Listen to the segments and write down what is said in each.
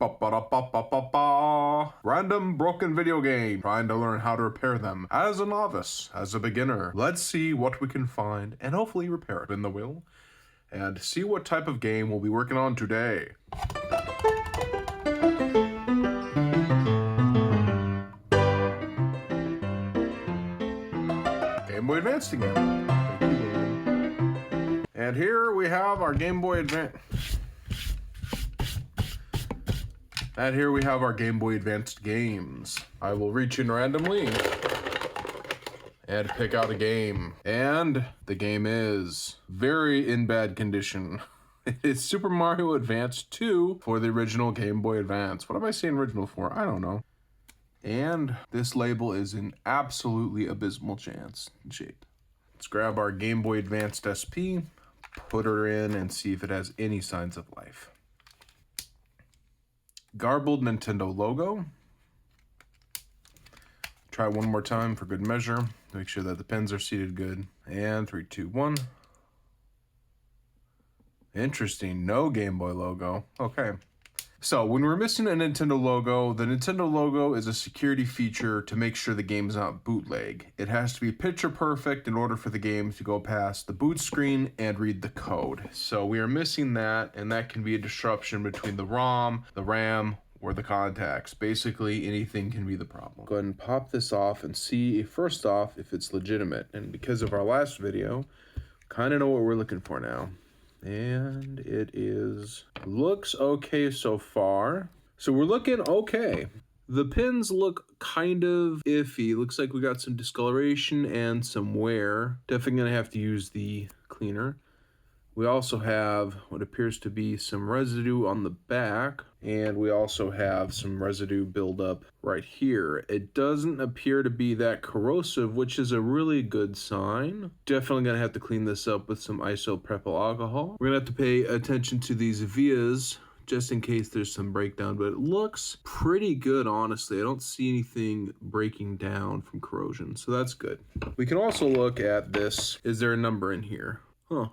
Ba-ba-da-ba-ba-ba-ba. Random broken video game. Trying to learn how to repair them. As a novice, as a beginner. Let's see what we can find and hopefully repair it. Spin the wheel and see what type of game we'll be working on today. Game Boy Advance again. And here we have our Game Boy Advance. And here we have our Game Boy Advanced games. I will reach in randomly and pick out a game. And the game is very in bad condition. It's Super Mario Advance 2 for the original Game Boy Advance. What am I saying original for? I don't know. And this label is in absolutely abysmal shape. Let's grab our Game Boy Advanced SP, put her in, and see if it has any signs of life. Garbled Nintendo logo. Try one more time for good measure. Make sure that the pins are seated good. And 3, 2, 1. Interesting, no Game Boy logo. Okay. So when we're missing a Nintendo logo, the Nintendo logo is a security feature to make sure the game's not bootleg. It has to be picture perfect in order for the game to go past the boot screen and read the code. So we are missing that, and that can be a disruption between the ROM, the RAM, or the contacts. Basically, anything can be the problem. Go ahead and pop this off and see, first off, if it's legitimate. And because of our last video, kind of know what we're looking for now. And it looks okay so far. So we're looking okay. The pins look kind of iffy. Looks like we got some discoloration and some wear. Definitely gonna have to use the cleaner. We also have what appears to be some residue on the back, and we also have some residue buildup right here. It doesn't appear to be that corrosive, which is a really good sign. Definitely gonna have to clean this up with some isopropyl alcohol. We're gonna have to pay attention to these vias just in case there's some breakdown, but it looks pretty good, honestly. I don't see anything breaking down from corrosion, so that's good. We can also look at this. Is there a number in here? Huh.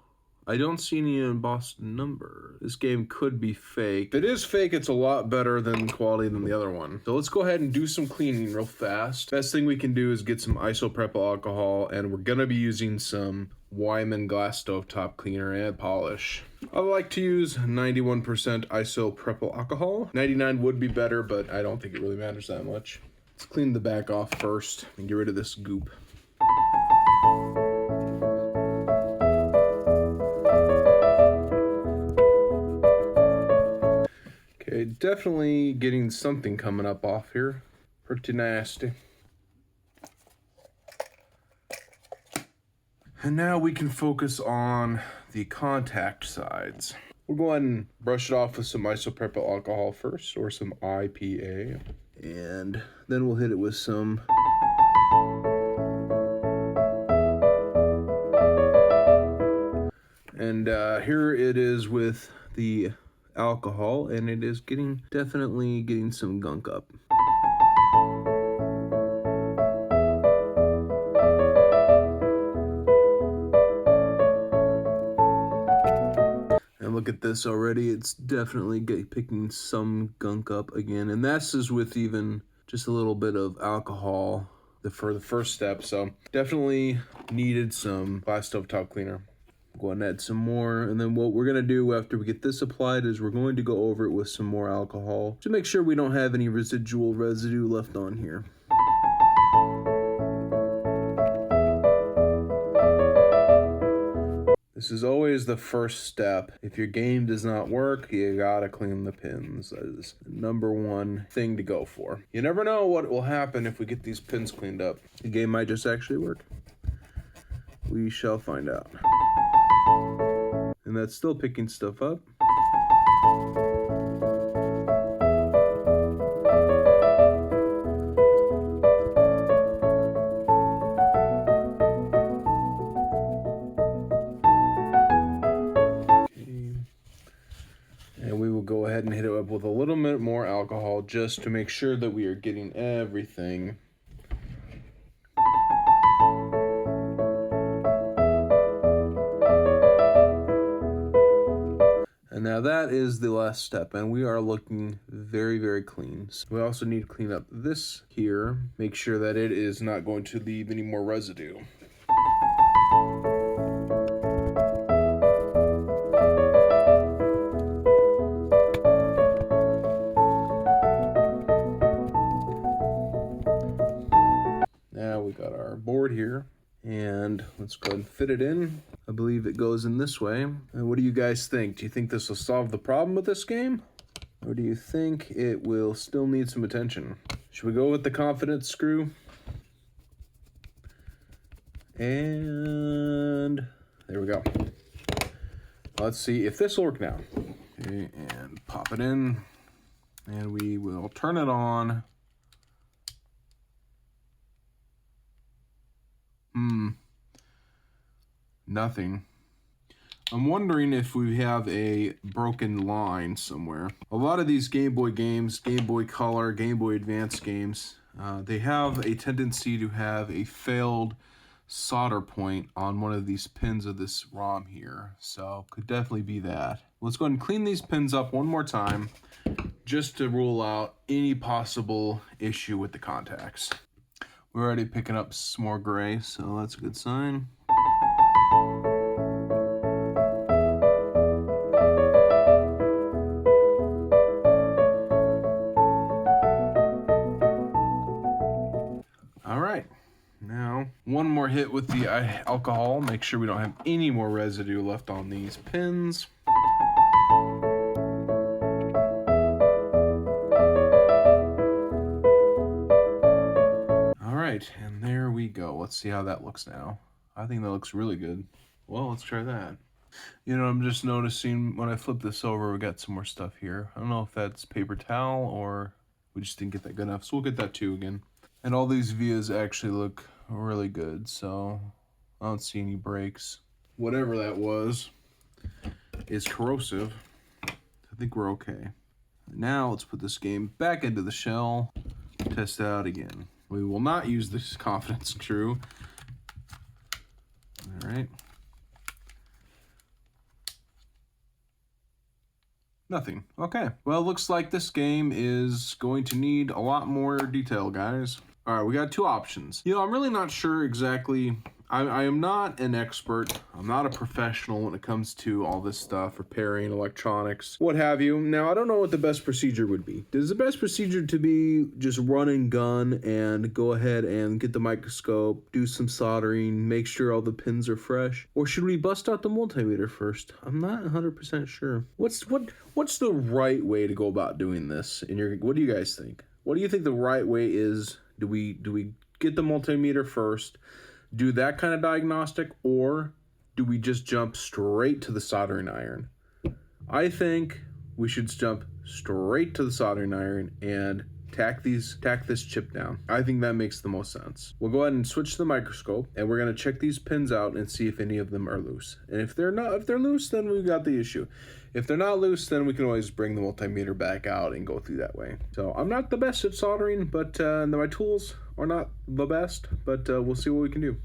I don't see any embossed number. This game could be fake. If it is fake, it's a lot better than quality than the other one. So let's go ahead and do some cleaning real fast. Best thing we can do is get some isopropyl alcohol, and we're gonna be using some Wyman glass stovetop cleaner and polish. I like to use 91% isopropyl alcohol. 99 would be better, but I don't think it really matters that much. Let's clean the back off first and get rid of this goop. Okay, definitely getting something coming up off here. Pretty nasty. And now we can focus on the contact sides. We'll go ahead and brush it off with some isopropyl alcohol first, or some IPA. And then we'll hit it with some and here it is with the alcohol, and it is definitely getting some gunk up. And look at this already, it's definitely picking some gunk up again, and this is with even just a little bit of alcohol for the first step, so definitely needed some glass stovetop cleaner. Go ahead and add some more, and then what we're going to do after we get this applied is we're going to go over it with some more alcohol to make sure we don't have any residual residue left on here. This is always the first step. If your game does not work, you gotta clean the pins. That is the number one thing to go for. You never know what will happen if we get these pins cleaned up. The game might just actually work. We shall find out. And that's still picking stuff up. Okay. And we will go ahead and hit it up with a little bit more alcohol just to make sure that we are getting everything. And now that is the last step, and we are looking very, very clean. So we also need to clean up this here, make sure that it is not going to leave any more residue. Now we got our board here, and let's go ahead and fit it in. I believe it goes in this way. And what do you guys think? Do you think this will solve the problem with this game? Or do you think it will still need some attention? Should we go with the confidence screw? And there we go. Let's see if this will work now. Okay, and pop it in, and we will turn it on. Nothing. I'm wondering if we have a broken line somewhere. A lot of these Game Boy games, Game Boy Color, Game Boy Advance games, they have a tendency to have a failed solder point on one of these pins of this ROM here. So could definitely be that. Let's go ahead and clean these pins up one more time just to rule out any possible issue with the contacts. We're already picking up some more gray, so that's a good sign. All right, now one more hit with the alcohol. Make sure we don't have any more residue left on these pins. All right, and there we go. Let's see how that looks now. I think that looks really good. Well, let's try that. You know, I'm just noticing when I flip this over, we got some more stuff here. I don't know if that's paper towel or we just didn't get that good enough. So we'll get that too again. And all these vias actually look really good, so I don't see any breaks. Whatever that was is corrosive. I think we're okay. Now let's put this game back into the shell, test it out again. We will not use this confidence screw. All right. Nothing. Okay. Well, looks like this game is going to need a lot more detail, guys. All right, we got two options. You know, I'm really not sure exactly. I am not an expert. I'm not a professional when it comes to all this stuff, repairing electronics, what have you. Now, I don't know what the best procedure would be. Is the best procedure to be just run and gun and go ahead and get the microscope, do some soldering, make sure all the pins are fresh? Or should we bust out the multimeter first? I'm not 100% sure. What's the right way to go about doing this? What do you guys think? What do you think the right way is? Do we get the multimeter first, do that kind of diagnostic, or do we just jump straight to the soldering iron? I think we should jump straight to the soldering iron and tack this chip down. I think that makes the most sense. We'll go ahead and switch to the microscope, and we're gonna check these pins out and see if any of them are loose. And if they're loose, then we've got the issue. If they're not loose, then we can always bring the multimeter back out and go through that way. So I'm not the best at soldering, but my tools are not the best, but we'll see what we can do.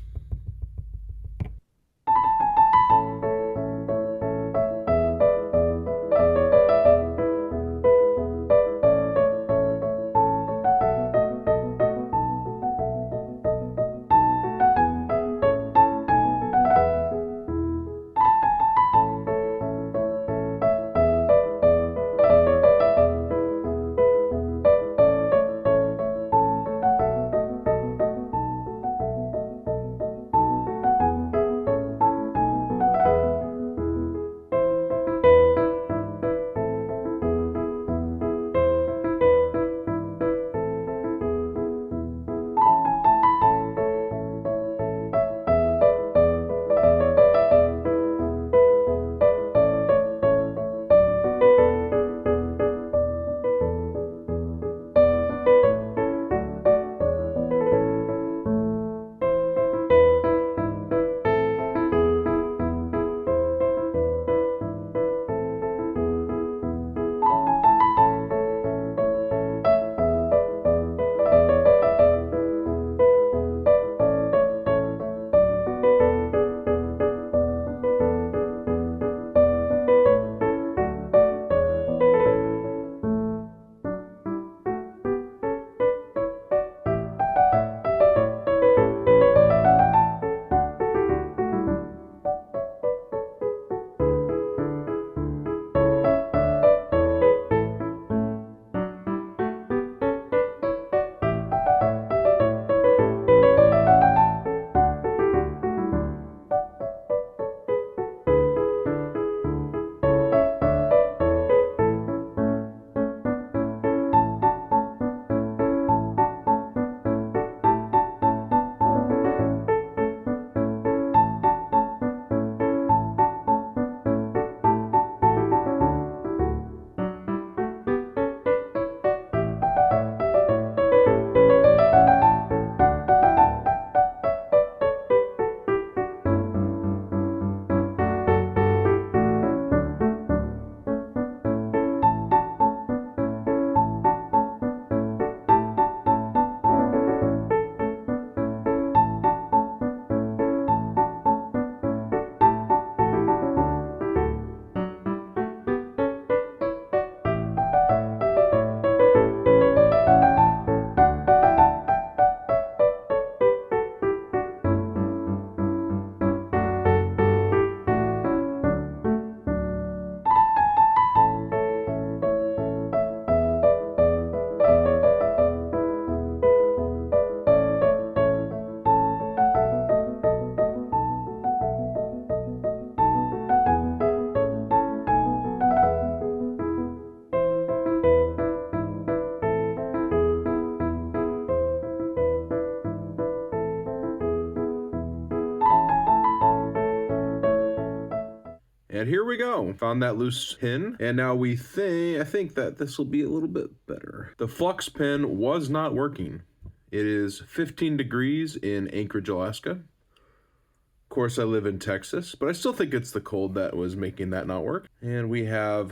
And here we go. Found that loose pin. And now I think that this will be a little bit better. The flux pin was not working. It is 15 degrees in Anchorage, Alaska. Of course, I live in Texas, but I still think it's the cold that was making that not work. And we have,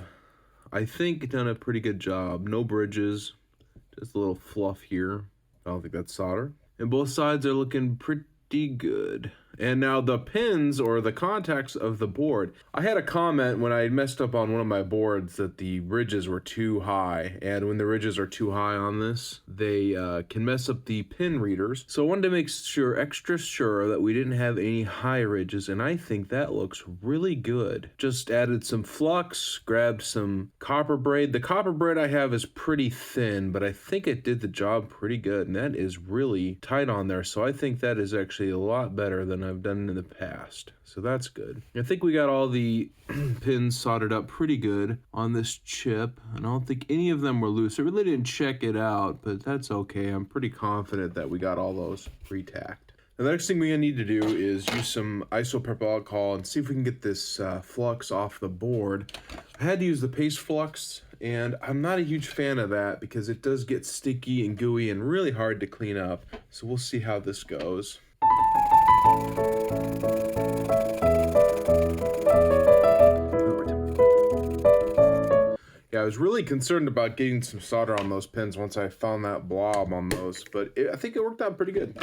I think, done a pretty good job. No bridges, just a little fluff here. I don't think that's solder. And both sides are looking pretty good. And now the pins or the contacts of the board. I had a comment when I messed up on one of my boards that the ridges were too high. And when the ridges are too high on this, they can mess up the pin readers. So I wanted to make sure, extra sure, that we didn't have any high ridges. And I think that looks really good. Just added some flux, grabbed some copper braid. The copper braid I have is pretty thin, but I think it did the job pretty good. And that is really tight on there. So I think that is actually a lot better than I've done in the past. So that's good. I think we got all the pins soldered up pretty good on this chip. And I don't think any of them were loose. I really didn't check it out, but that's okay. I'm pretty confident that we got all those pre-tacked. The next thing we're gonna need to do is use some isopropyl alcohol and see if we can get this flux off the board. I had to use the paste flux, and I'm not a huge fan of that because it does get sticky and gooey and really hard to clean up. So we'll see how this goes. Yeah, I was really concerned about getting some solder on those pins once I found that blob on those, but I think it worked out pretty good.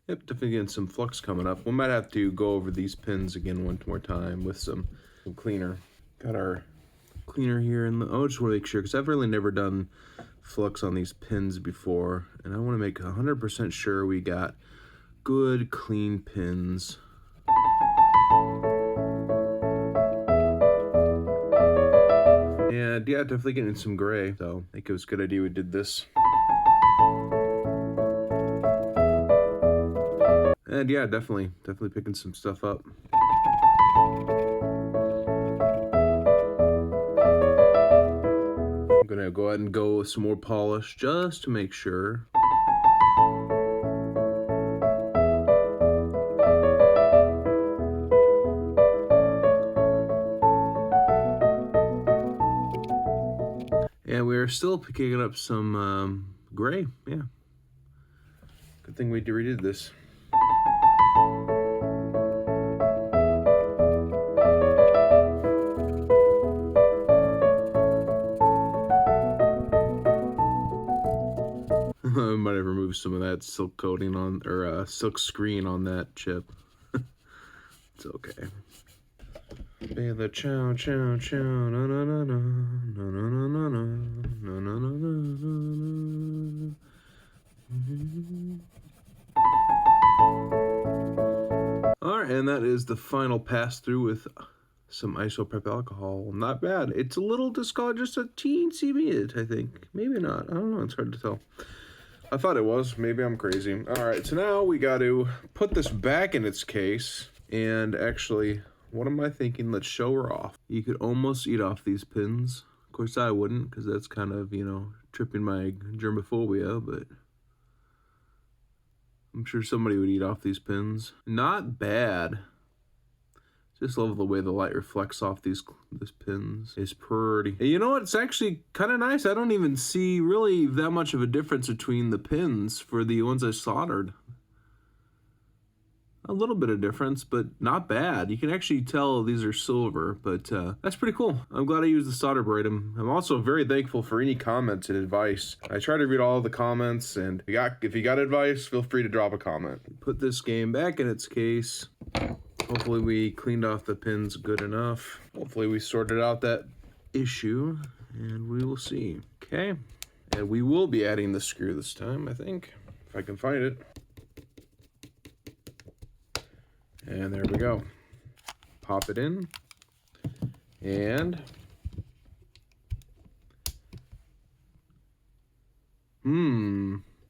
Yep, definitely getting some flux coming up. We might have to go over these pins again one more time with some cleaner. Got our cleaner here, and I just want to make sure, because I've really never done flux on these pins before, and I want to make 100% sure we got good clean pins. And yeah, definitely getting some gray, so I think it was a good idea we did this. And yeah, definitely picking some stuff up. I'm gonna go ahead and go with some more polish just to make sure. And we're still picking up some gray, yeah. Good thing we redid this. I might have removed some of that silk coating on, or silk screen on that chip. It's okay. Be the chow chow chow na na na na na na na na na na na na. All right, and that is the final pass through with some isopropyl alcohol. Not bad. It's a little discolored, just a teensy bit, I think. Maybe not. I don't know. It's hard to tell. I thought it was. Maybe I'm crazy. All right, so now we got to put this back in its case. And actually, what am I thinking? Let's show her off. You could almost eat off these pins. Of course, I wouldn't, because that's kind of, you know, tripping my germophobia, but I'm sure somebody would eat off these pins. Not bad. Just love the way the light reflects off these pins. It's pretty. And you know what? It's actually kind of nice. I don't even see really that much of a difference between the pins for the ones I soldered. A little bit of difference, but not bad. You can actually tell these are silver, but that's pretty cool. I'm glad I used the solder braid. I'm also very thankful for any comments and advice. I try to read all the comments, and if you got advice, feel free to drop a comment. Put this game back in its case. Hopefully we cleaned off the pins good enough. Hopefully we sorted out that issue, and we will see. Okay, and we will be adding the screw this time, I think, if I can find it. And there we go. Pop it in, and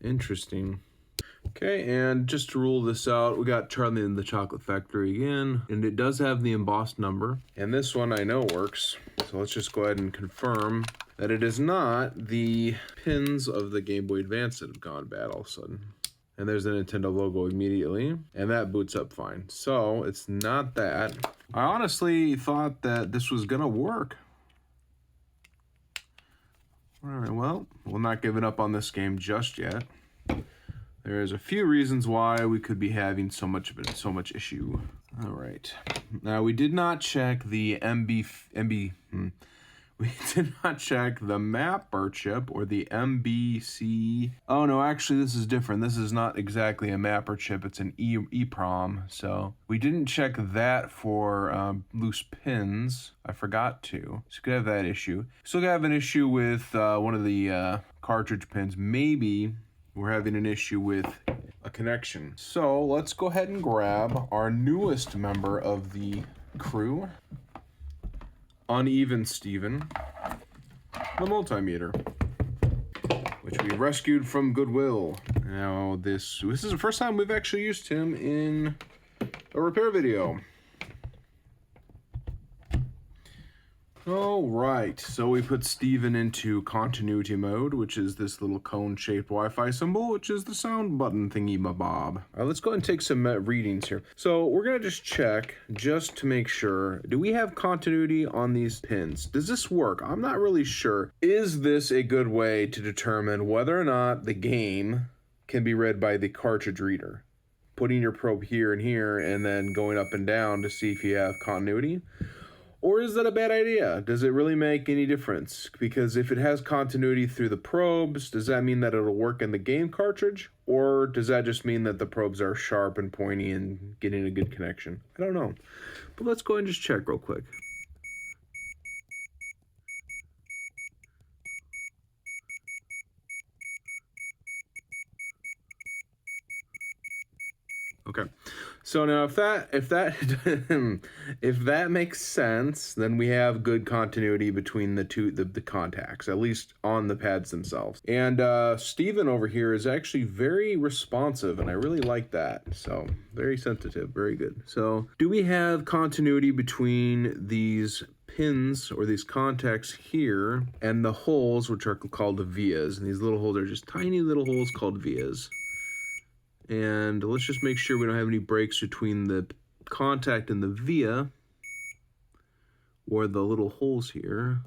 interesting. Okay, and just to rule this out, we got Charlie and the Chocolate Factory again, and it does have the embossed number, and this one I know works, so let's just go ahead and confirm that it is not the pins of the Game Boy Advance that have gone bad all of a sudden. And there's the Nintendo logo immediately. And that boots up fine. So it's not that. I honestly thought that this was gonna work. All right, well, we're not giving up on this game just yet. There's a few reasons why we could be having so much issue. All right. Now we did not check the we did not check the mapper chip or the MBC. Oh no, actually this is different. This is not exactly a mapper chip. It's an EEPROM. So we didn't check that for loose pins. I forgot to. So we could have that issue. Still have an issue with one of the cartridge pins. Maybe we're having an issue with a connection. So let's go ahead and grab our newest member of the crew, Uneven Steven, the multimeter, which we rescued from Goodwill. Now this is the first time we've actually used him in a repair video. All right, so we put Steven into continuity mode, which is this little cone-shaped Wi-Fi symbol, which is the sound button thingy-mabob. All right, let's go ahead and take some readings here. So we're gonna just check, just to make sure, do we have continuity on these pins? Does this work? I'm not really sure. Is this a good way to determine whether or not the game can be read by the cartridge reader? Putting your probe here and here, and then going up and down to see if you have continuity? Or is that a bad idea? Does it really make any difference? Because if it has continuity through the probes, does that mean that it'll work in the game cartridge? Or does that just mean that the probes are sharp and pointy and getting a good connection? I don't know. But let's go ahead and just check real quick. Okay, so now if that if that makes sense, then we have good continuity between the contacts, at least on the pads themselves. And Steven over here is actually very responsive, and I really like that. So very sensitive, very good. So do we have continuity between these pins or these contacts here and the holes, which are called the vias? And these little holes are just tiny little holes called vias. And let's just make sure we don't have any breaks between the contact and the via or the little holes here.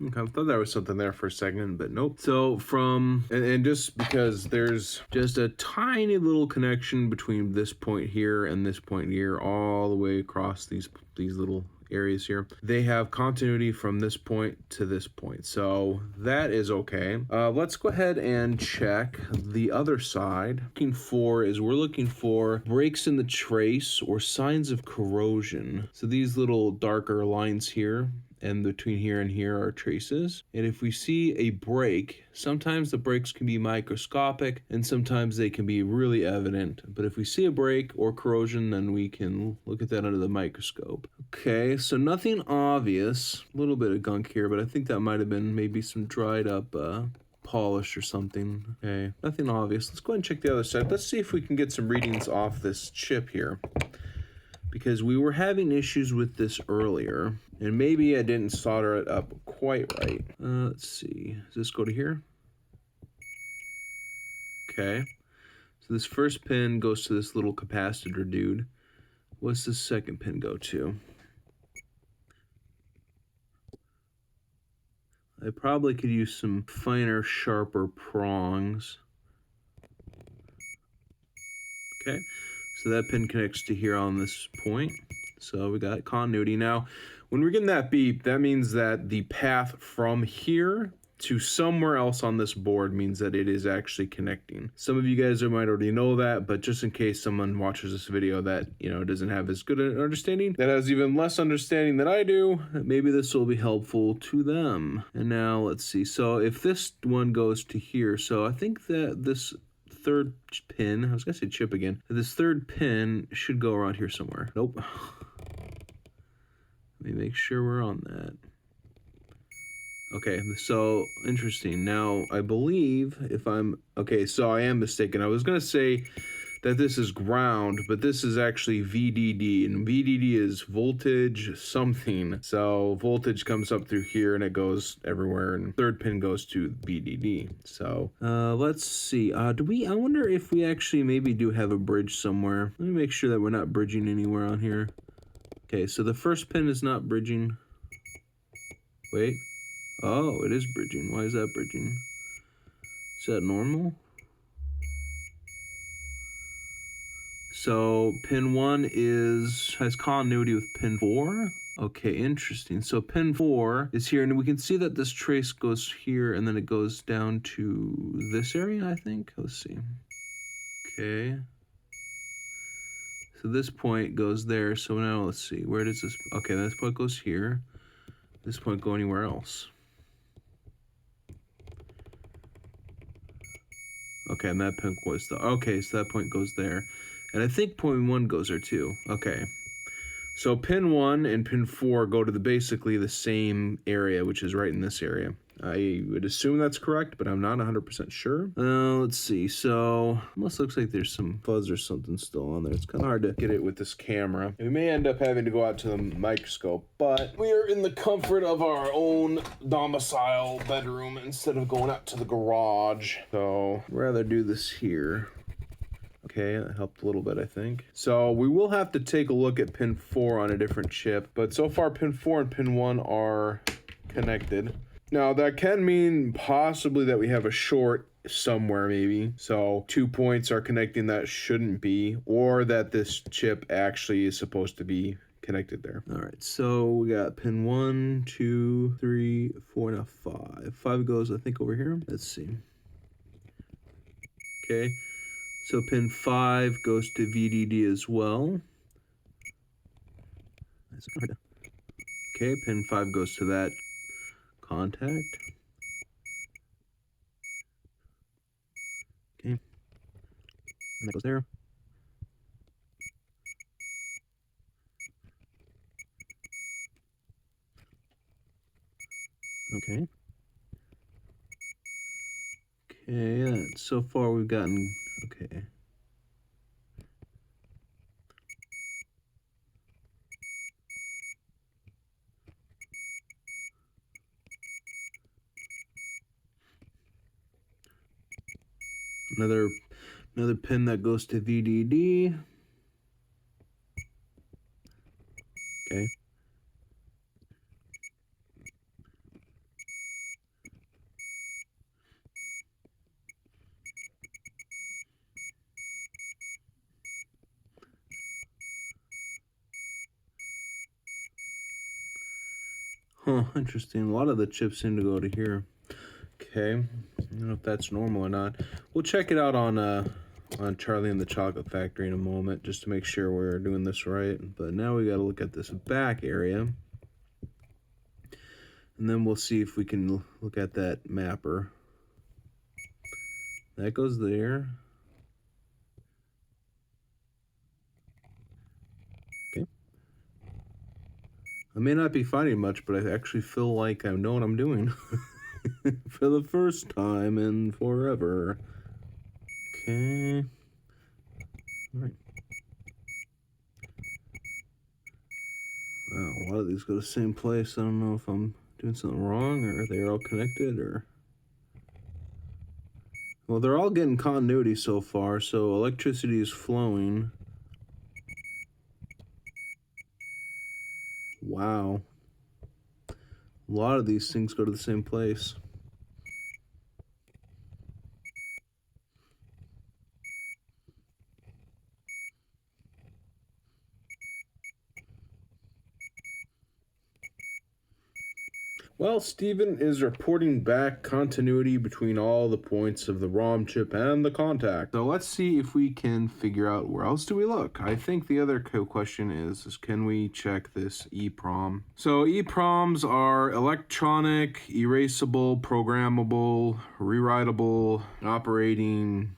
Okay, I thought there was something there for a second, but nope. So and just because there's just a tiny little connection between this point here and this point here, all the way across these little areas here, they have continuity from this point to this point. So that is okay. Let's go ahead and check the other side. We're looking for breaks in the trace or signs of corrosion. So these little darker lines here, and between here and here are traces. And if we see a break, sometimes the breaks can be microscopic and sometimes they can be really evident. But if we see a break or corrosion, then we can look at that under the microscope. Okay, so nothing obvious. A little bit of gunk here, but I think that might have been maybe some dried up polish or something. Okay, nothing obvious. Let's go ahead and check the other side. Let's see if we can get some readings off this chip here, because we were having issues with this earlier, and maybe I didn't solder it up quite right. Let's see, does this go to here? Okay, so this first pin goes to this little capacitor dude. What's the second pin go to? I probably could use some finer, sharper prongs. Okay, so that pin connects to here on this point. So we got continuity. Now, when we're getting that beep, that means that the path from here to somewhere else on this board means that it is actually connecting. Some of you guys might already know that, but just in case someone watches this video that, doesn't have as good an understanding, that has even less understanding than I do, maybe this will be helpful to them. And now let's see. So if this one goes to here, so I think that this third pin, I was gonna say chip again, this third pin should go around here somewhere. Nope. Let me make sure we're on that. Okay, so interesting. Now, I believe if I'm... Okay, so I am mistaken. I was going to say that this is ground, but this is actually VDD, and VDD is voltage something. So voltage comes up through here and it goes everywhere, and third pin goes to VDD. So let's see. I wonder if we actually maybe do have a bridge somewhere. Let me make sure that we're not bridging anywhere on here. Okay, so the first pin is not bridging. Wait. Oh, it is bridging. Why is that bridging? Is that normal? So pin 1 has continuity with pin 4. Okay, interesting. So pin 4 is here, and we can see that this trace goes here, and then it goes down to this area, I think. Let's see. Okay. So this point goes there. So now let's see. Where does this... Okay, this point goes here. This point go anywhere else. Okay, and that point was the... Okay, so that point goes there. And I think point 1 goes there too. Okay. So pin 1 and pin 4 go to basically the same area, which is right in this area. I would assume that's correct, but I'm not 100% sure. Let's see. So almost looks like there's some fuzz or something still on there. It's kind of hard to get it with this camera. We may end up having to go out to the microscope, but we are in the comfort of our own domicile bedroom instead of going out to the garage. So I'd rather do this here. Okay, that helped a little bit, I think. So we will have to take a look at pin 4 on a different chip, but so far pin 4 and pin 1 are connected. Now that can mean possibly that we have a short somewhere maybe. So 2 points are connecting that shouldn't be, or that this chip actually is supposed to be connected there. All right, so we got pin 1, 2, 3, 4, now 5. 5 goes, I think, over here. Let's see. Okay. So pin 5 goes to VDD as well. Okay, pin 5 goes to that contact. Okay. And that goes there. Okay. Okay, so far we've gotten... Okay. Another pin that goes to VDD. Okay. Huh, interesting. A lot of the chips seem to go to here. Okay. I don't know if that's normal or not. We'll check it out on Charlie and the Chocolate Factory in a moment, just to make sure we're doing this right. But now we got to look at this back area. And then we'll see if we can look at that mapper. That goes there. Okay. I may not be finding much, but I actually feel like I know what I'm doing. For the first time in forever. Okay. All right. Wow, a lot of these go to the same place. I don't know if I'm doing something wrong or they're all connected or... Well, they're all getting continuity so far, so electricity is flowing. Wow. A lot of these things go to the same place. Well, Steven is reporting back continuity between all the points of the ROM chip and the contact. So let's see if we can figure out where else do we look. I think the other question is can we check this EEPROM? So EEPROMs are electronic, erasable, programmable, rewritable, operating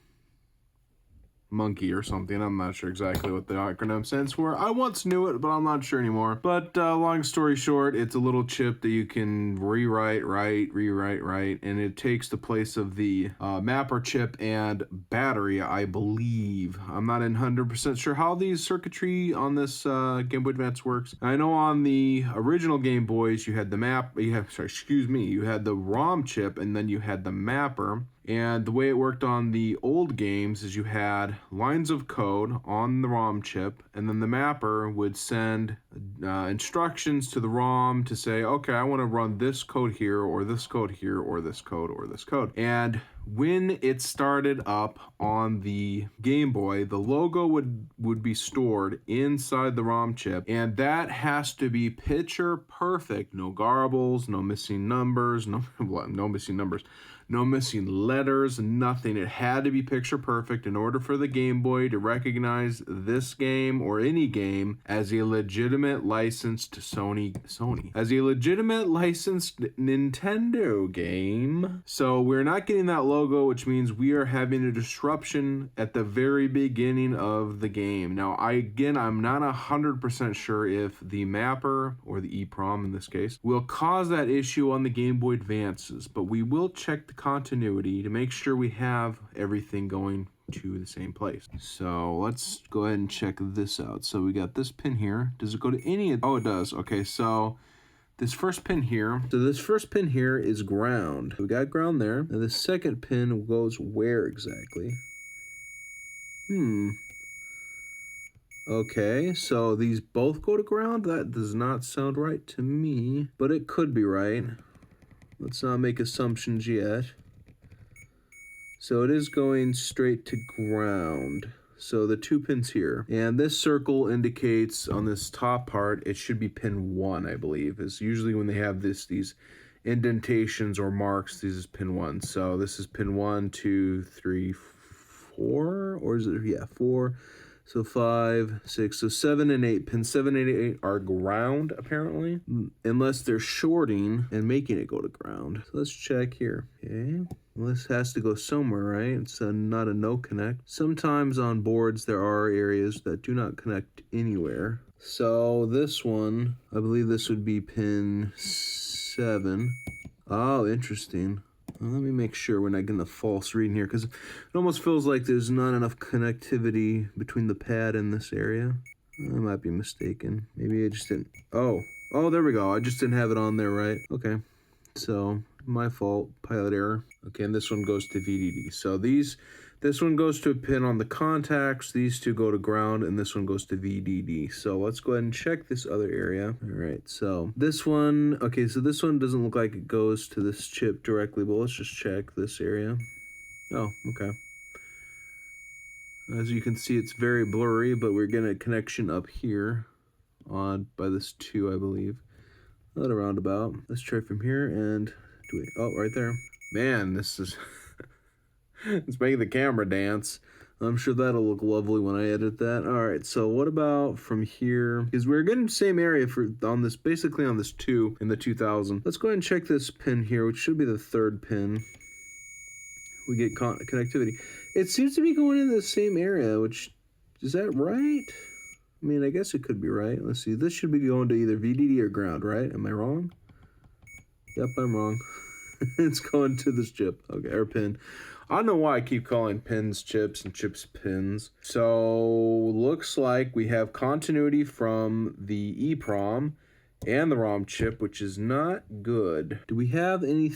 monkey or something. I'm not sure exactly what the acronym stands for. I once knew it, but I'm not sure anymore. But long story short, it's a little chip that you can rewrite, and it takes the place of the mapper chip and battery, I believe. I'm not 100% sure how these circuitry on this Game Boy Advance works. I know on the original Game Boys, you had the you had the ROM chip, and then you had the mapper. And the way it worked on the old games is you had lines of code on the ROM chip, and then the mapper would send instructions to the ROM to say, okay, I want to run this code here, or this code here, or this code, or this code. And when it started up on the Game Boy, the logo would be stored inside the ROM chip, and that has to be picture perfect. No garbles, no missing numbers, no missing numbers. No missing letters, nothing. It had to be picture perfect in order for the Game Boy to recognize this game or any game as a legitimate licensed as a legitimate licensed Nintendo game. So we're not getting that logo, which means we are having a disruption at the very beginning of the game. Now, I'm not 100% sure if the mapper or the EEPROM in this case will cause that issue on the Game Boy Advances, but we will check the continuity to make sure we have everything going to the same place. So let's go ahead and check this out. So we got this pin here. Does it go to any of... Oh, it does. Okay, so this first pin here. So this first pin here is ground. We got ground there. And the second pin goes where exactly? Okay, so these both go to ground? That does not sound right to me, but it could be right. Let's not make assumptions yet. So it is going straight to ground. So the 2 pins here. And this circle indicates on this top part, it should be pin 1, I believe. It's usually when they have these indentations or marks, this is pin 1. So this is pin 1, 2, 3, 4, or is it, yeah, 4. So 5, 6, so 7 and 8. Pins 7 and 8 are ground, apparently. Unless they're shorting and making it go to ground. So let's check here. Okay. Well, this has to go somewhere, right? It's not a no connect. Sometimes on boards there are areas that do not connect anywhere. So this one, I believe this would be pin 7. Oh, interesting. Well, let me make sure we're not getting a false reading here, because it almost feels like there's not enough connectivity between the pad and this area. I might be mistaken. Maybe I just didn't... Oh, there we go. I just didn't have it on there right. Okay, so my fault. Pilot error. Okay, and this one goes to VDD. So this one goes to a pin on the contacts, these two go to ground, and this one goes to VDD. So let's go ahead and check this other area. All right, so this one, okay, so this one doesn't look like it goes to this chip directly, but let's just check this area. Oh, okay. As you can see, it's very blurry, but we're getting a connection up here on by this 2, I believe. A little roundabout. Let's try from here, and oh, right there. Man, this is... It's making the camera dance. I'm sure that'll look lovely when I edit that. All right, so what about from here? Because we're getting the same area on this, basically on this 2 in the 2000. Let's go ahead and check this pin here, which should be the 3rd pin. We get connectivity. It seems to be going in the same area, which, is that right? I mean, I guess it could be right. Let's see, this should be going to either VDD or ground, right? Am I wrong? Yep, I'm wrong. It's going to this chip, okay, or pin. I don't know why I keep calling pins chips and chips pins. So looks like we have continuity from the EEPROM and the ROM chip, which is not good. Do we have any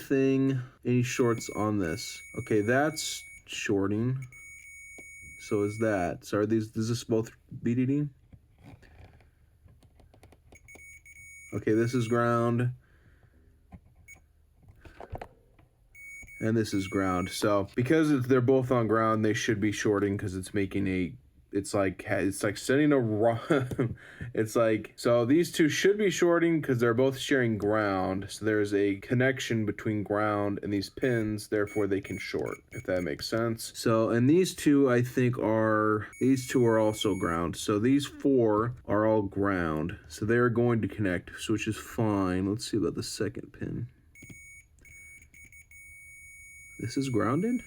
shorts on this? Okay, that's shorting. So is that. So is this both BDD? Okay, this is ground. And this is ground. So because they're both on ground, they should be shorting because it's making it's like setting a run. It's like, so these two should be shorting because they're both sharing ground. So there's a connection between ground and these pins, therefore they can short, if that makes sense. So, and these two I think are also ground. So these 4 are all ground. So they're going to connect, which is fine. Let's see about the 2nd pin. This is grounded?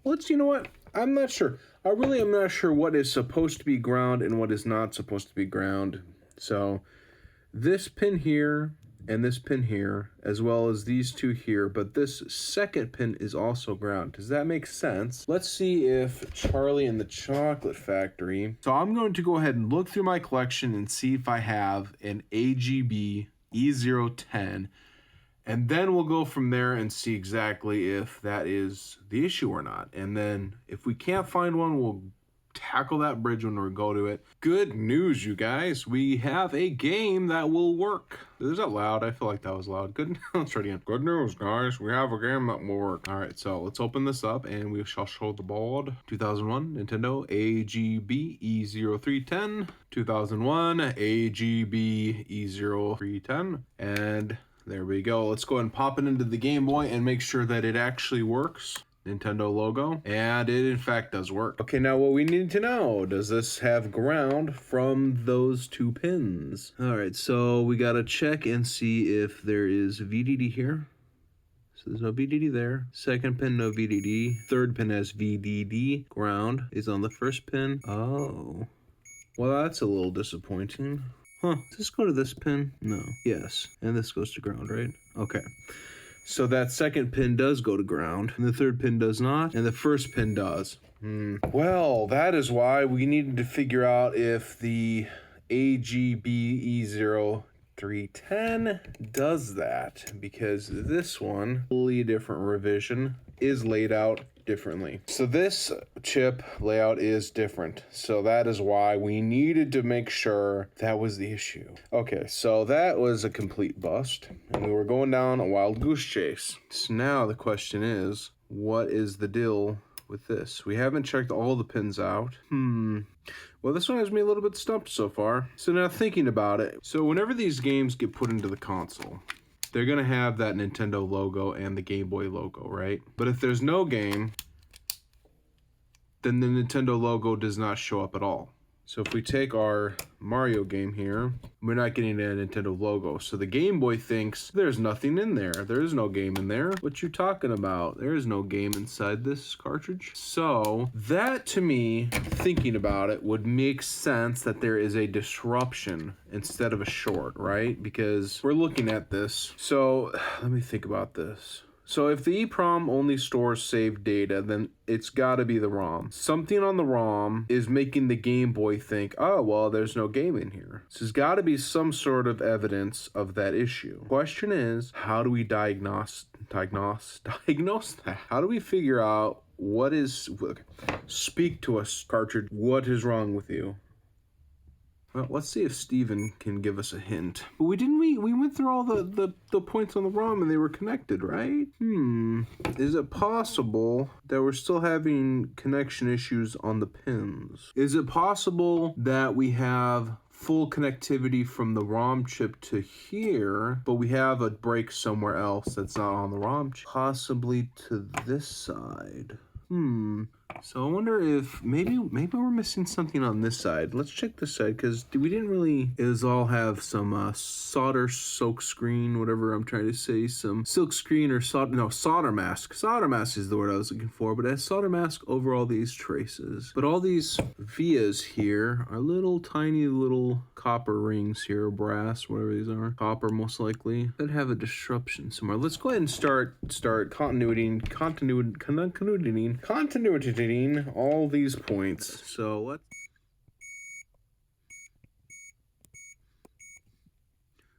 Well, you know what? I'm not sure. I really am not sure what is supposed to be ground and what is not supposed to be ground. So this pin here and this pin here, as well as these two here, but this second pin is also ground. Does that make sense? Let's see if Charlie and the Chocolate Factory. So I'm going to go ahead and look through my collection and see if I have an AGB E010. And then we'll go from there and see exactly if that is the issue or not. And then if we can't find one, we'll tackle that bridge when we go to it. Good news, you guys. We have a game that will work. Is that loud? I feel like that was loud. Good. Let's try it again. Good news, guys. We have a game that will work. All right, so let's open this up and we shall show the board. 2001 Nintendo AGB E0310. 2001 AGB E0310. And there we go. Let's go ahead and pop it into the Game Boy and make sure that it actually works. Nintendo logo. And it in fact does work. Okay, now what we need to know, does this have ground from those two pins? Alright, so we gotta check and see if there is VDD here. So there's no VDD there. Second pin, no VDD. Third pin has VDD. Ground is on the first pin. Oh. Well, that's a little disappointing. Huh, does this go to this pin? No. Yes. And this goes to ground, right? Okay. So that second pin does go to ground, and the third pin does not, and the first pin does. Well, that is why we needed to figure out if the AGBE0310 does that, because this one, totally different revision, is laid out differently. So this chip layout is different. So that is why we needed to make sure that was the issue. Okay, so that was a complete bust, and we were going down a wild goose chase. So now the question is, what is the deal with this? We haven't checked all the pins out. Well, this one has me a little bit stumped so far. So now thinking about it, so whenever these games get put into the console, they're going to have that Nintendo logo and the Game Boy logo, right? But if there's no game, then the Nintendo logo does not show up at all. So if we take our Mario game here, we're not getting a Nintendo logo. So the Game Boy thinks there's nothing in there. There is no game in there. What you talking about? There is no game inside this cartridge. So that, to me, thinking about it, would make sense that there is a disruption instead of a short, right? Because we're looking at this. So let me think about this. So if the EEPROM only stores saved data, then it's got to be the ROM. Something on the ROM is making the Game Boy think, oh, well, there's no game in here. So there's got to be some sort of evidence of that issue. Question is, how do we diagnose that? How do we figure out what is... Speak to us, cartridge. What is wrong with you? Well, let's see if Steven can give us a hint. But we went through all the points on the ROM and they were connected, right? Is it possible that we're still having connection issues on the pins? Is it possible that we have full connectivity from the ROM chip to here, but we have a break somewhere else that's not on the ROM chip? Possibly to this side. So I wonder if maybe we're missing something on this side. Let's check this side, because we didn't really all have some solder soak screen, whatever I'm trying to say, some silk screen or solder mask. Solder mask is the word I was looking for, but it has solder mask over all these traces. But all these vias here are little tiny little copper rings here, or brass, whatever these are. Copper most likely. That have a disruption somewhere. Let's go ahead and start continuity all these points. So let's...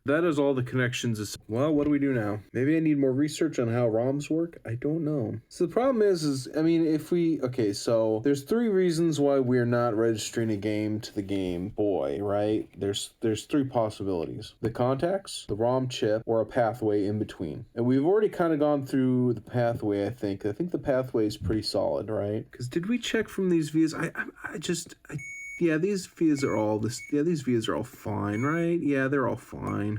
That is all the connections. Well, what do we do now? Maybe I need more research on how ROMs work? I don't know. So the problem is I mean, if we... Okay, so there's 3 reasons why we're not registering a game to the Game Boy, right? There's 3 possibilities. The contacts, the ROM chip, or a pathway in between. And we've already kind of gone through the pathway, I think. I think the pathway is pretty solid, right? Because did we check from these views? Yeah, these vias are all fine, right? Yeah, they're all fine.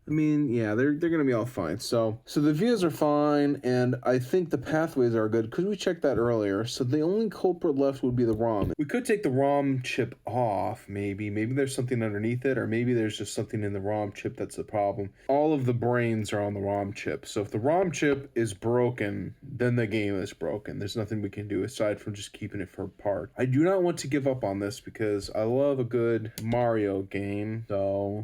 I mean, yeah, they're gonna be all fine. So the vias are fine, and I think the pathways are good because we checked that earlier. So the only culprit left would be the ROM. We could take the ROM chip off, maybe. Maybe there's something underneath it, or maybe there's just something in the ROM chip that's the problem. All of the brains are on the ROM chip. So if the ROM chip is broken, then the game is broken. There's nothing we can do aside from just keeping it for apart. I do not want to give up on this because I love a good Mario game. So,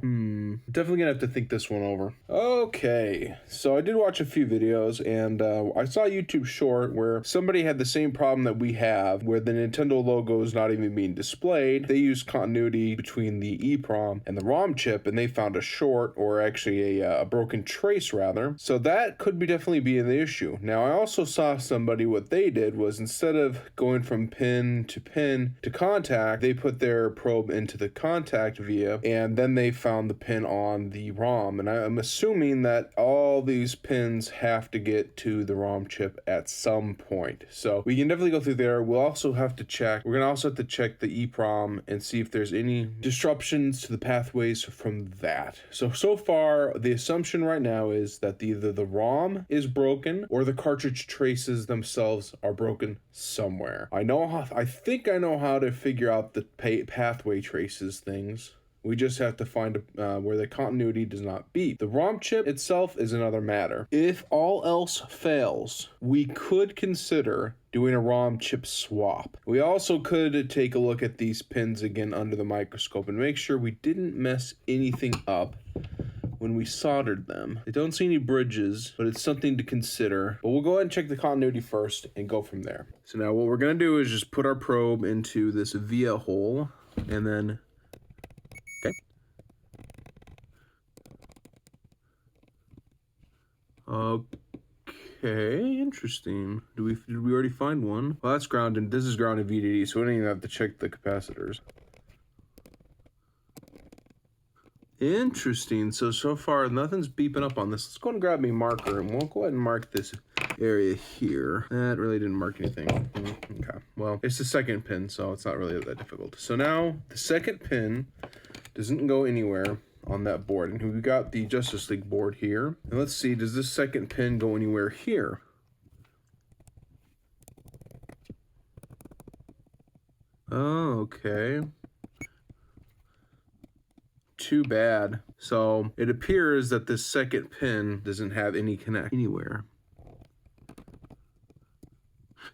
definitely gonna have to think this one over. Okay, so I did watch a few videos, and I saw a YouTube short where somebody had the same problem that we have, where the Nintendo logo is not even being displayed. They used continuity between the EEPROM and the ROM chip, and they found a short, or actually a broken trace rather. So that could definitely be an issue. Now I also saw somebody, what they did was instead of going from pin to contact, they put their probe into the contact via, and then they found the pin on the ROM. And I'm assuming that all these pins have to get to the ROM chip at some point. So we can definitely go through there. We'll also have to check, we're gonna also have to check the EEPROM and see if there's any disruptions to the pathways from that. So far, the assumption right now is that either the ROM is broken or the cartridge traces themselves are broken somewhere. I think I know how to figure out the pathway traces things. We just have to find where the continuity does not beep. The ROM chip itself is another matter. If all else fails, we could consider doing a ROM chip swap. We also could take a look at these pins again under the microscope and make sure we didn't mess anything up when we soldered them. I don't see any bridges, but it's something to consider. But we'll go ahead and check the continuity first and go from there. So now what we're gonna do is just put our probe into this via hole, and then, okay, interesting. Did we already find one? Well, that's grounded. This is grounded VDD, so we don't even have to check the capacitors. Interesting. So far, nothing's beeping up on this. Let's go and grab me a marker, and we'll go ahead and mark this area here. That really didn't mark anything. Okay. Well, it's the second pin, so it's not really that difficult. So now, the second pin doesn't go anywhere on that board. And we got the Justice League board here. And let's see, does this second pin go anywhere here? Oh, okay. Too bad. So it appears that this second pin doesn't have any connect anywhere.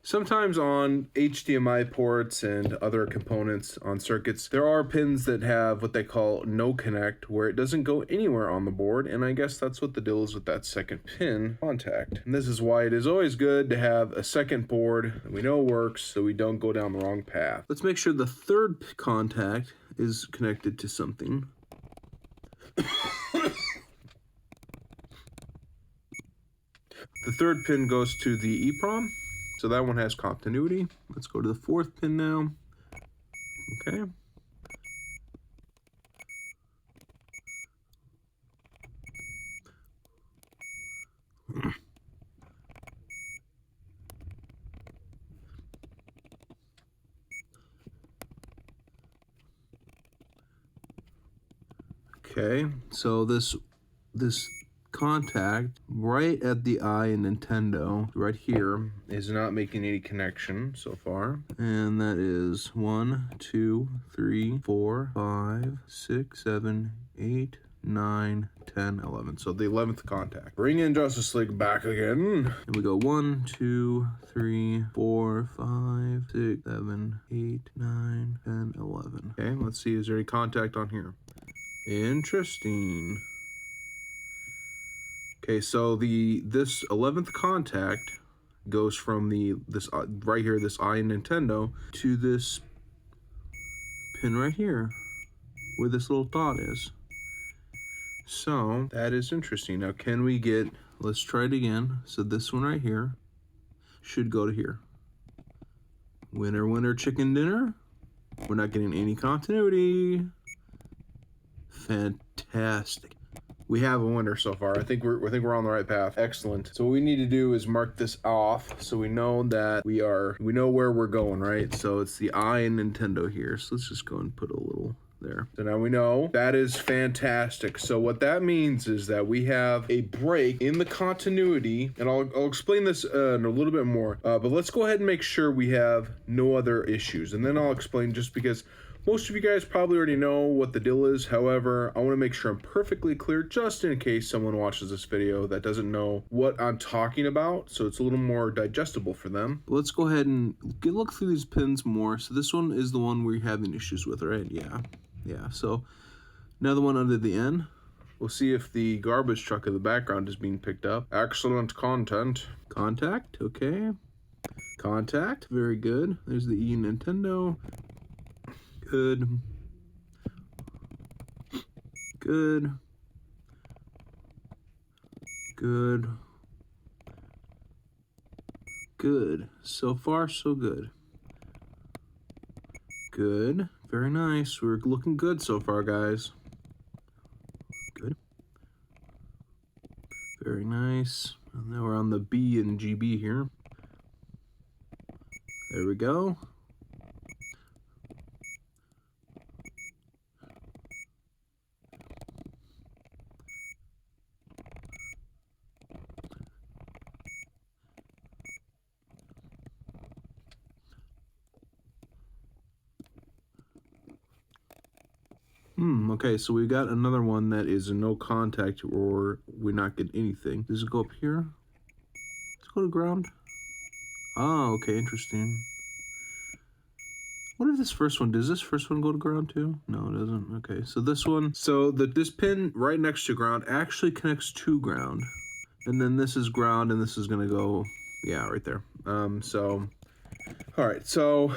Sometimes on HDMI ports and other components on circuits, there are pins that have what they call no connect, where it doesn't go anywhere on the board, and I guess that's what the deal is with that second pin contact. And this is why it is always good to have a second board that we know works so we don't go down the wrong path. Let's make sure the third contact is connected to something. The third pin goes to the EEPROM. So that one has continuity. Let's go to the fourth pin now. Okay. Okay, so this contact right at the eye in Nintendo right here is not making any connection so far, and that is 1 2 3 4 5 6 7 8 9 10 11. So the 11th contact. Bring in Justice League back again, and we go 1 2 3 4 5 6 7 8 9 10 11. Okay, let's see, is there any contact on here? Interesting. Okay, so this 11th contact goes from this right here, this eye in Nintendo, to this pin right here, where this little dot is. So that is interesting. Now, can we get? Let's try it again. So this one right here should go to here. Winner, winner, chicken dinner. We're not getting any continuity. Fantastic. We have a winner so far. I think we're on the right path. Excellent. So what we need to do is mark this off so we know that we know where we're going, right? So it's the I in Nintendo here. So let's just go and put a little there. So now we know that is fantastic. So what that means is that we have a break in the continuity, and I'll explain this in a little bit more, but let's go ahead and make sure we have no other issues, and then I'll explain, just because most of you guys probably already know what the deal is. However, I want to make sure I'm perfectly clear, just in case someone watches this video that doesn't know what I'm talking about, so it's a little more digestible for them. Let's go ahead and look through these pins more. So this one is the one we're having issues with, right? Yeah. So now the one under the N. We'll see if the garbage truck in the background is being picked up. Excellent content. Contact, okay. Contact, very good. There's the E Nintendo. Good. Good. Good. Good. So far, so good. Good. Very nice. We're looking good so far, guys. Good. Very nice. And now we're on the B and GB here. There we go. Okay, so we got another one that is no contact, or we not get anything. Does it go up here? Let's go to ground. Oh, okay, interesting. What if this first one, does this first one go to ground too? No, it doesn't. Okay, so this one, so this pin right next to ground actually connects to ground. And then this is ground, and this is gonna go, yeah, right there. So, all right, so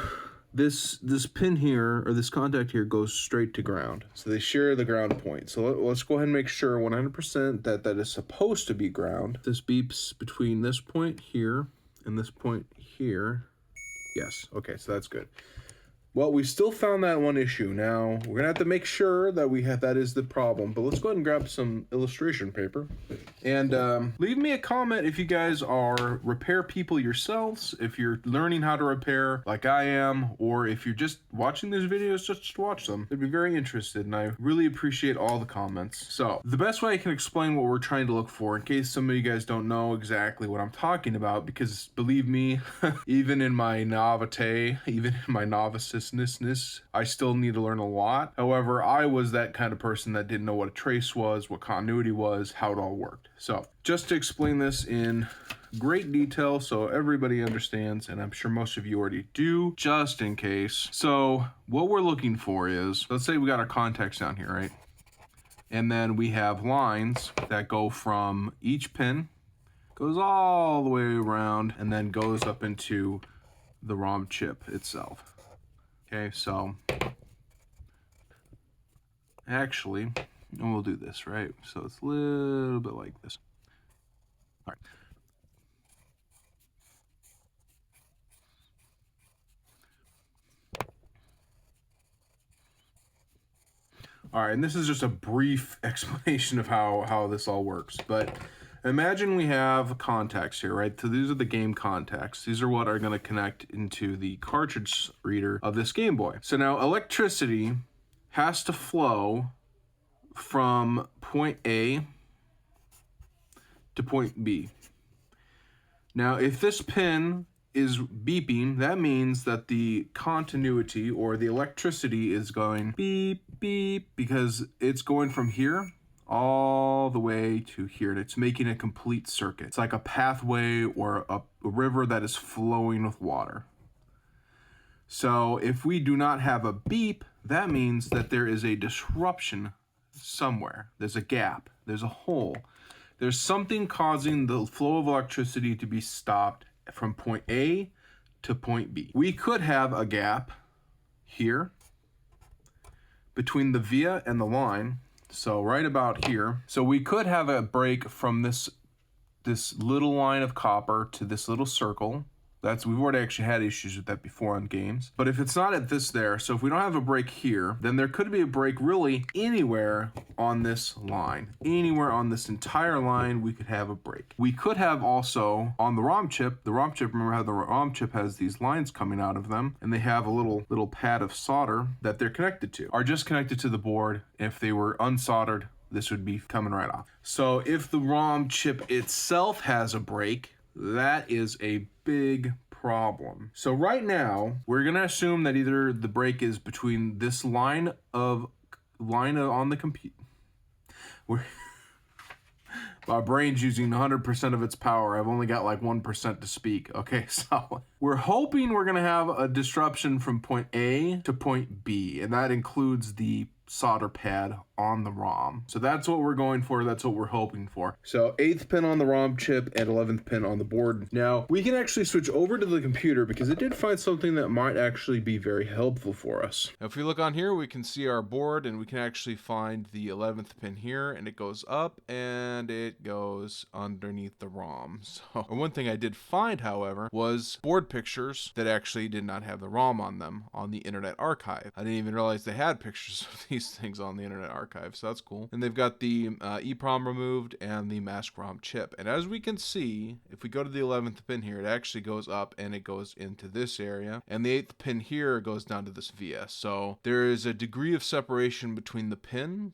this pin here, or this contact here, goes straight to ground. So they share the ground point. So let's go ahead and make sure 100% that that is supposed to be ground. This beeps between this point here and this point here. Yes, okay, so that's good. Well, we still found that one issue. Now, we're gonna have to make sure that that is the problem, but let's go ahead and grab some illustration paper. And leave me a comment if you guys are repair people yourselves, if you're learning how to repair like I am, or if you're just watching these videos just to watch them. I'd be very interested, and I really appreciate all the comments. So, the best way I can explain what we're trying to look for, in case some of you guys don't know exactly what I'm talking about, because believe me, even in my naivete, even in my noviceness, I still need to learn a lot. However, I was that kind of person that didn't know what a trace was, what continuity was, how it all worked. So just to explain this in great detail so everybody understands, and I'm sure most of you already do, just in case. So what we're looking for is, let's say we got our contacts down here, right? And then we have lines that go from each pin, goes all the way around, and then goes up into the ROM chip itself. Okay, so actually, and we'll do this, right? So it's a little bit like this. All right. All right, and this is just a brief explanation of how this all works. But imagine we have contacts here, right? So these are the game contacts. These are what are going to connect into the cartridge reader of this Game Boy. So now electricity has to flow from point A to point B. Now, if this pin is beeping, that means that the continuity or the electricity is going beep, beep, because it's going from here all the way to here, and it's making a complete circuit. It's like a pathway or a river that is flowing with water. So if we do not have a beep, that means that there is a disruption somewhere. There's a gap, there's a hole. There's something causing the flow of electricity to be stopped from point A to point B. We could have a gap here between the via and the line. So right about here. So we could have a break from this little line of copper to this little circle. We've already actually had issues with that before on games. But if it's not at this there, so if we don't have a break here, then there could be a break really anywhere on this line. Anywhere on this entire line, we could have a break. We could have also on the ROM chip, remember how the ROM chip has these lines coming out of them, and they have a little pad of solder that they're connected to, are just connected to the board. If they were unsoldered, this would be coming right off. So if the ROM chip itself has a break, that is a big problem. So right now, we're gonna assume that either the break is between this line on the computer. My brain's using 100% of its power. I've only got like 1% to speak. Okay, so we're hoping we're gonna have a disruption from point A to point B, and that includes the solder pad on the ROM. So that's what we're going for. That's what we're hoping for. So 8th pin on the ROM chip and 11th pin on the board. Now we can actually switch over to the computer because it did find something that might actually be very helpful for us. Now, if we look on here, we can see our board and we can actually find the 11th pin here, and it goes up and it goes underneath the ROM. So one thing I did find, however, was board pictures that actually did not have the ROM on them on the Internet Archive. I didn't even realize they had pictures of these things on the Internet Archive, so that's cool. And they've got the EEPROM removed and the mask ROM chip. And as we can see, if we go to the 11th pin here, it actually goes up and it goes into this area. And the 8th pin here goes down to this via. So there is a degree of separation between the pin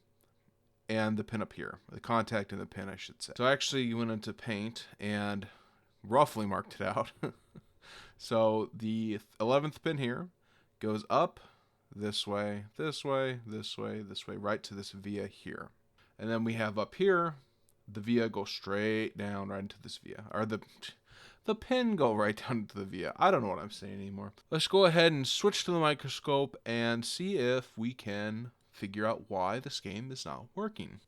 and the pin up here. The contact and the pin, I should say. So I actually went into Paint and roughly marked it out. So the 11th pin here goes up this way, this way, this way, this way, right to this via here. And then we have up here, the via go straight down right into this via. Or the pin go right down into the via. I don't know what I'm saying anymore. Let's go ahead and switch to the microscope and see if we can figure out why this game is not working.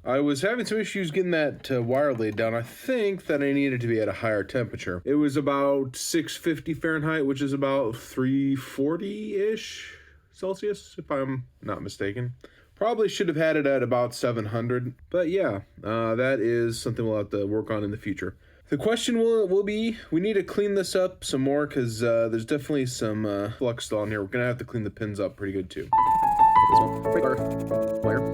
I was having some issues getting that wire laid down. I think that I needed to be at a higher temperature. It was about 650 Fahrenheit, which is about 340-ish Celsius, if I'm not mistaken. Probably should have had it at about 700. But yeah, that is something we'll have to work on in the future. The question will be, we need to clean this up some more because there's definitely some flux still on here. We're going to have to clean the pins up pretty good too. Wire.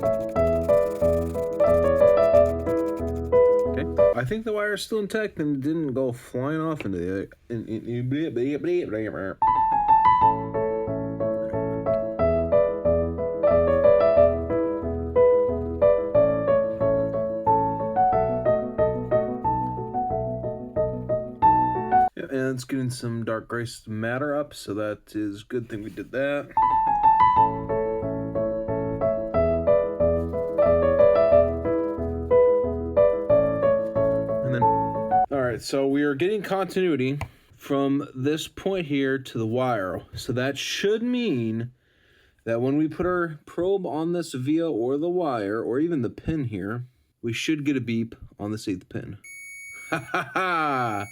I think the wire is still intact and didn't go flying off into the other. Yeah, and it's getting some dark gray matter up, so that is a good thing we did that. So we are getting continuity from this point here to the wire. So that should mean that when we put our probe on this via or the wire, or even the pin here, we should get a beep on this 8th pin. Ha ha ha!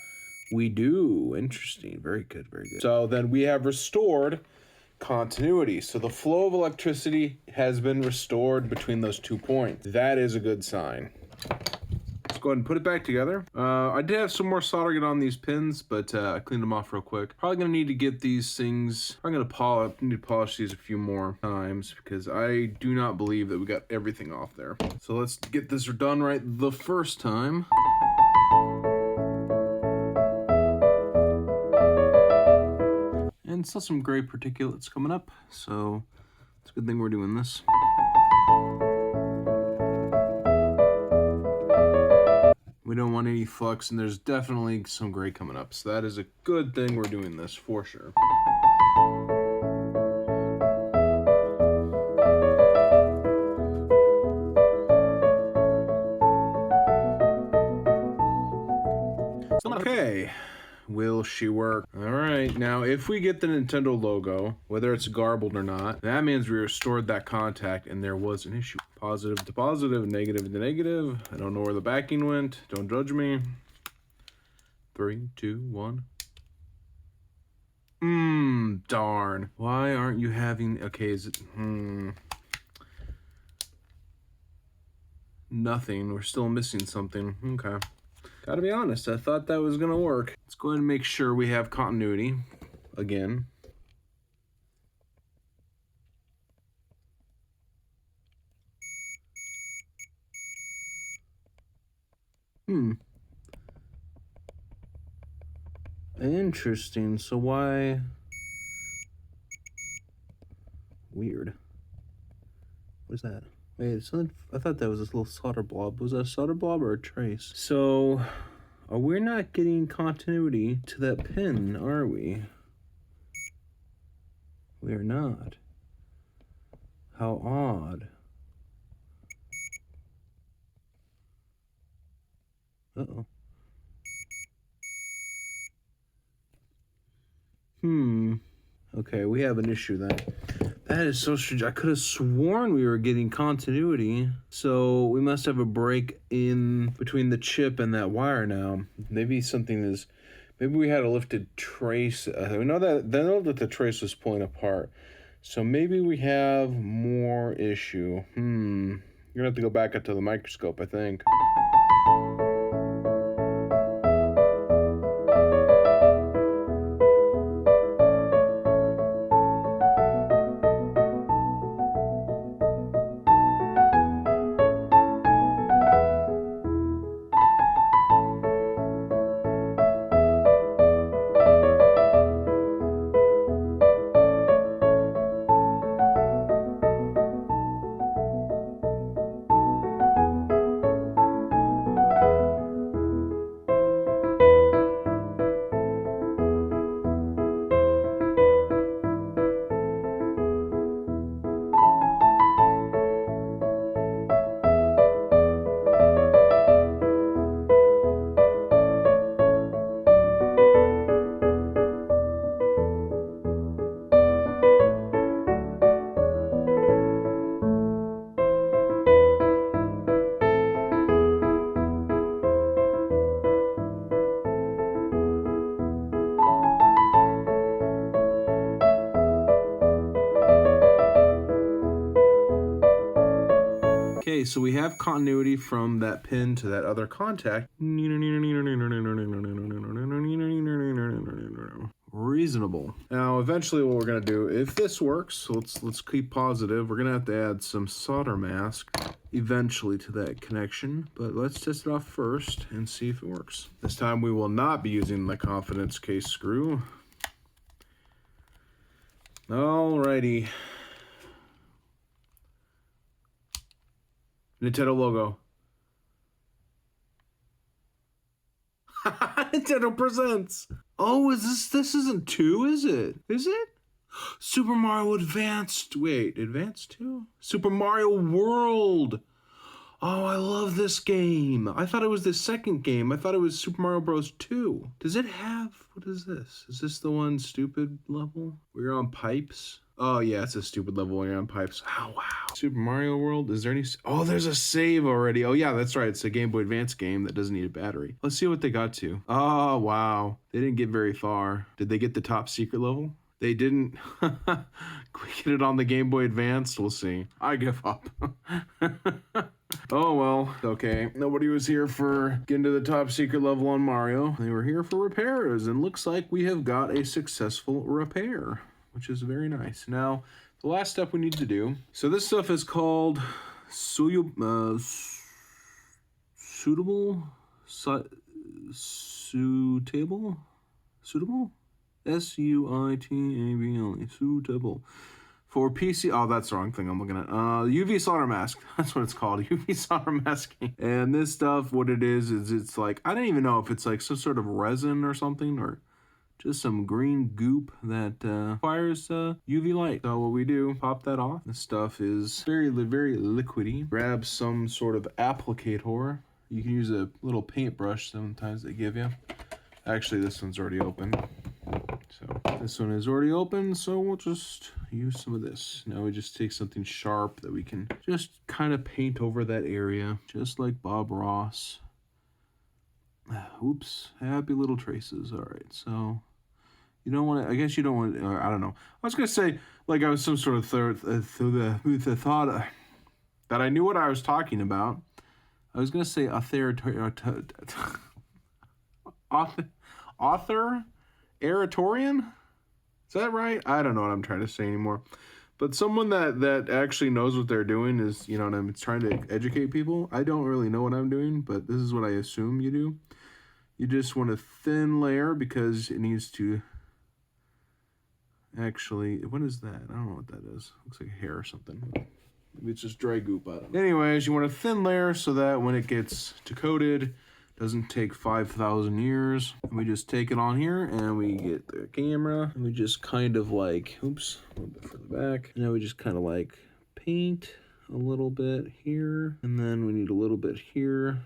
We do. Interesting. Very good, very good. So then we have restored continuity. So the flow of electricity has been restored between those 2 points. That is a good sign. Let's go ahead and put it back together. I did have some more soldering on these pins, but I cleaned them off real quick. Probably gonna need to get these things, I'm gonna need to polish these a few more times because I do not believe that we got everything off there. So let's get this done right the first time. And still some gray particulates coming up, so it's a good thing we're doing this. We don't want any flux, and there's definitely some gray coming up, so that is a good thing we're doing this for sure. Okay. Will she work? All right, now if we get the Nintendo logo, whether it's garbled or not, that means we restored that contact and there was an issue. Positive to positive, negative to negative. I don't know where the backing went. Don't judge me. 3, 2, 1. Darn. Why aren't you having, okay, is it, Nothing, we're still missing something, okay. Gotta be honest, I thought that was gonna work. Let's go ahead and make sure we have continuity again. Interesting, so why? Weird. What is that? Wait, something, I thought that was this little solder blob. Was that a solder blob or a trace? So, we're not getting continuity to that pin, are we? We are not. How odd. Uh-oh. Okay, we have an issue then. That is so strange. I could have sworn we were getting continuity. So we must have a break in between the chip and that wire now. Maybe something is... Maybe we had a lifted trace. We know that the trace was pulling apart. So maybe we have more issue. You're gonna have to go back up to the microscope, I think. Okay, so we have continuity from that pin to that other contact. Reasonable. Now, eventually what we're gonna do, if this works, so let's keep positive, we're gonna have to add some solder mask eventually to that connection, but let's test it off first and see if it works. This time we will not be using the confidence case screw. Alrighty. Nintendo logo. Nintendo presents. Oh, this isn't 2, is it? Is it? Super Mario Advanced. Wait, Advanced 2? Super Mario World. Oh, I love this game. I thought it was the second game. I thought it was Super Mario Bros. 2. Does it have, what is this? Is this the one stupid level? We're on pipes? Oh yeah, it's a stupid level where you're on pipes. Oh wow. Super Mario World, is there any, oh there's a save already. Oh yeah, that's right, it's a Game Boy Advance game that doesn't need a battery. Let's see what they got to. Oh wow, they didn't get very far. Did they get the top secret level? They didn't get it on the Game Boy Advance. We'll see. I give up. Oh well, okay. Nobody was here for getting to the top secret level on Mario. They were here for repairs, and looks like we have got a successful repair, which is very nice. Now, the last step we need to do. So this stuff is called suitable, suitable, SUITABLE, suitable. For PC, oh, that's the wrong thing I'm looking at. UV solder mask. That's what it's called, UV solder masking. And this stuff, what it is it's like, I don't even know if it's like some sort of resin or something, or just some green goop that fires UV light. So what we do, pop that off. This stuff is very, very liquidy. Grab some sort of applicator. You can use a little paintbrush sometimes they give you. Actually, this one's already open. So this one is already open, so we'll just use some of this. Now we just take something sharp that we can just kind of paint over that area, just like Bob Ross. Oops, happy little traces. All right, so you don't want to, I guess you don't want to, I don't know. I was going to say, like I was some sort of thought that I knew what I was talking about. I was going to say authoritarian? Is that right? I don't know what I'm trying to say anymore. But someone that actually knows what they're doing is, you know, and I'm trying to educate people. I don't really know what I'm doing, but this is what I assume you do. You just want a thin layer because it needs to actually, what is that? I don't know what that is. Looks like hair or something. Maybe it's just dry goop. I don't know. Anyways, you want a thin layer so that when it gets coated, doesn't take 5,000 years. And we just take it on here and we get the camera and we just kind of like, oops, a little bit further back. And now we just kind of like paint a little bit here. And then we need a little bit here.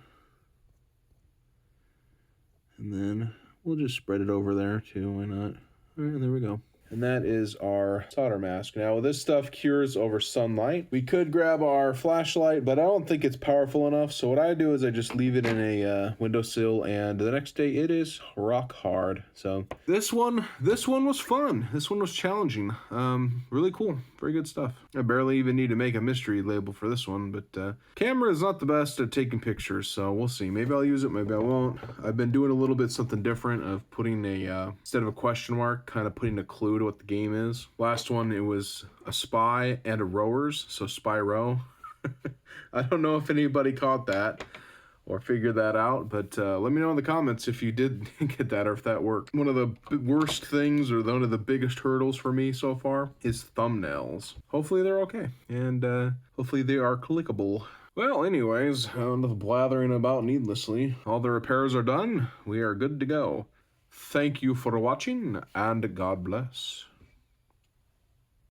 And then we'll just spread it over there too, why not? All right, and there we go. And that is our solder mask. Now, this stuff cures over sunlight. We could grab our flashlight, but I don't think it's powerful enough. So what I do is I just leave it in a windowsill, and the next day it is rock hard. So this one was fun. This one was challenging. Really cool. Very good stuff. I barely even need to make a mystery label for this one, but camera is not the best at taking pictures, so we'll see. Maybe I'll use it, maybe I won't. I've been doing a little bit something different of putting a, instead of a question mark, kind of putting a clue to what the game is. Last one, it was a spy and a rowers, so spy row. I don't know if anybody caught that or figured that out, but let me know in the comments if you did get that or if that worked. One of the worst things, or one of the biggest hurdles for me so far, is thumbnails. Hopefully they're okay, and hopefully they are clickable. Well, anyways, enough blathering about needlessly. All the repairs are done. We are good to go. Thank you for watching, and God bless.